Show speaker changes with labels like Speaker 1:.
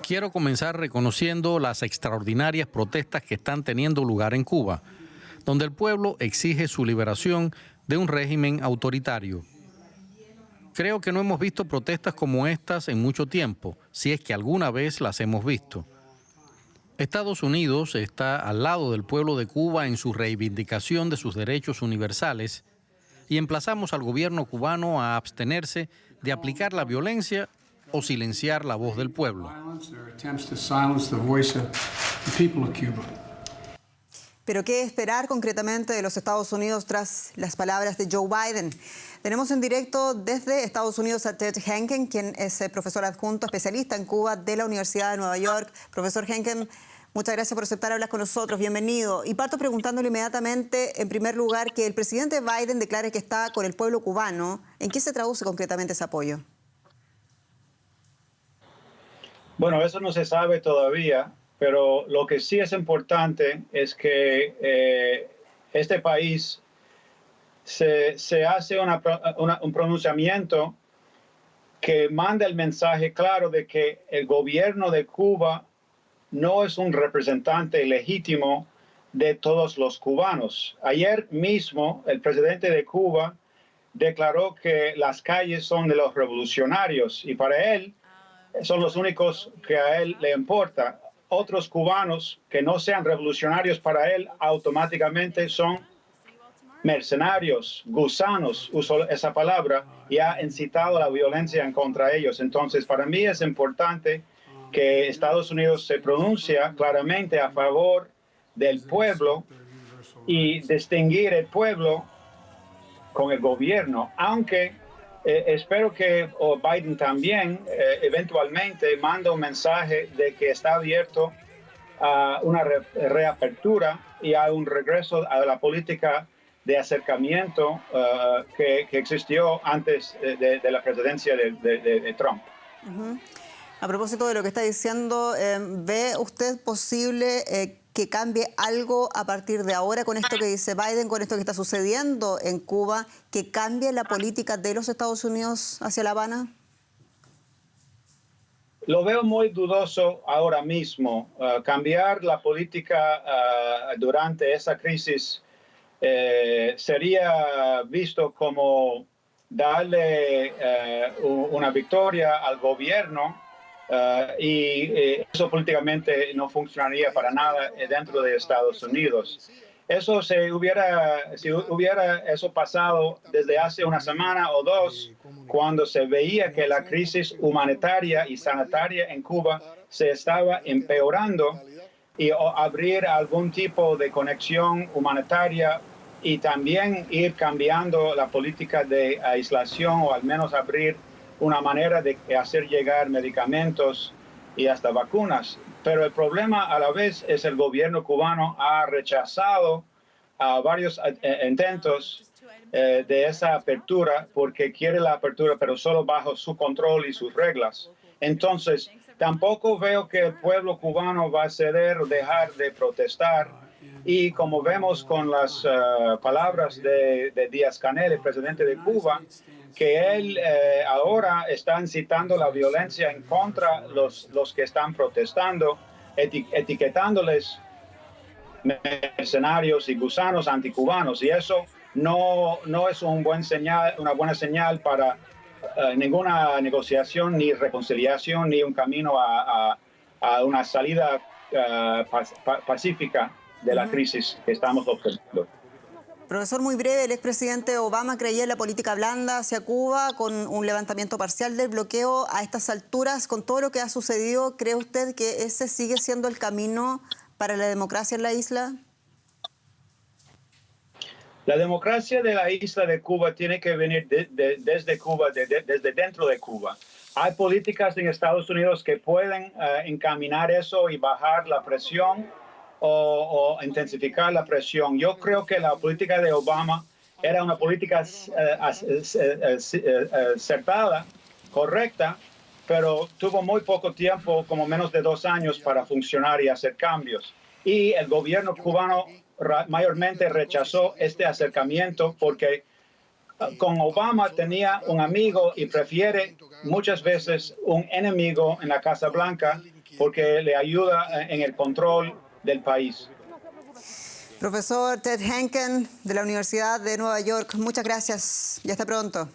Speaker 1: Quiero comenzar reconociendo las extraordinarias protestas que están teniendo lugar en Cuba, donde el pueblo exige su liberación de un régimen autoritario. Creo que no hemos visto protestas como estas en mucho tiempo, si es que alguna vez las hemos visto. Estados Unidos está al lado del pueblo de Cuba en su reivindicación de sus derechos universales y emplazamos al gobierno cubano a abstenerse de aplicar la violencia o silenciar la voz del pueblo.
Speaker 2: Pero ¿qué esperar concretamente de los Estados Unidos tras las palabras de Joe Biden? Tenemos en directo desde Estados Unidos a Ted Henken, quien es profesor adjunto especialista en Cuba de la Universidad de Nueva York. Profesor Henken, muchas gracias por aceptar hablar con nosotros. Bienvenido. Y parto preguntándole inmediatamente, en primer lugar, que el presidente Biden declare que está con el pueblo cubano. ¿En qué se traduce concretamente ese apoyo?
Speaker 3: Bueno, eso no se sabe todavía, pero lo que sí es importante es que este país se hace un pronunciamiento que manda el mensaje claro de que el gobierno de Cuba no es un representante legítimo de todos los cubanos. Ayer mismo el presidente de Cuba declaró que las calles son de los revolucionarios y para él son los únicos que a él le importa. Otros cubanos que no sean revolucionarios para él automáticamente son mercenarios, gusanos, usó esa palabra, y ha incitado la violencia en contra de ellos. Entonces, para mí es importante que Estados Unidos se pronuncie claramente a favor del pueblo y distinguir el pueblo con el gobierno, aunque espero que Biden también eventualmente manda un mensaje de que está abierto a una reapertura y a un regreso a la política de acercamiento que existió antes de la presidencia de Trump.
Speaker 2: A propósito de lo que está diciendo, ¿ve usted posible que cambie algo a partir de ahora con esto que dice Biden, con esto que está sucediendo en Cuba, que cambie la política de los Estados Unidos hacia La Habana?
Speaker 3: Lo veo muy dudoso ahora mismo. Cambiar la política durante esa crisis sería visto como darle una victoria al gobierno y eso políticamente no funcionaría para nada dentro de Estados Unidos. Eso si hubiera eso pasado desde hace una semana o dos, cuando se veía que la crisis humanitaria y sanitaria en Cuba se estaba empeorando, y abrir algún tipo de conexión humanitaria y también ir cambiando la política de aislación o al menos abrir una manera de hacer llegar medicamentos y hasta vacunas. Pero el problema a la vez es el gobierno cubano ha rechazado varios intentos de esa apertura porque quiere la apertura pero solo bajo su control y sus reglas. Entonces, tampoco veo que el pueblo cubano va a ceder o dejar de protestar. Y como vemos con las palabras de Díaz-Canel, el presidente de Cuba, que él ahora está incitando la violencia en contra de los que están protestando, etiquetándoles mercenarios y gusanos anticubanos. Y eso no es una buena señal para ninguna negociación, ni reconciliación, ni un camino a una salida pacífica de la crisis que estamos observando.
Speaker 2: Profesor, muy breve, el expresidente Obama creía en la política blanda hacia Cuba con un levantamiento parcial del bloqueo. A estas alturas, con todo lo que ha sucedido, ¿cree usted que ese sigue siendo el camino para la democracia en la isla?
Speaker 3: La democracia de la isla de Cuba tiene que venir desde Cuba, desde dentro de Cuba. Hay políticas en Estados Unidos que pueden encaminar eso y bajar la presión o intensificar la presión. Yo creo que la política de Obama era una política acertada, correcta, pero tuvo muy poco tiempo, como menos de 2 años, para funcionar y hacer cambios. Y el gobierno cubano mayormente rechazó este acercamiento porque con Obama tenía un amigo y prefiere muchas veces un enemigo en la Casa Blanca porque le ayuda en el control del país.
Speaker 2: Profesor Ted Henken de la Universidad de Nueva York, muchas gracias y hasta pronto.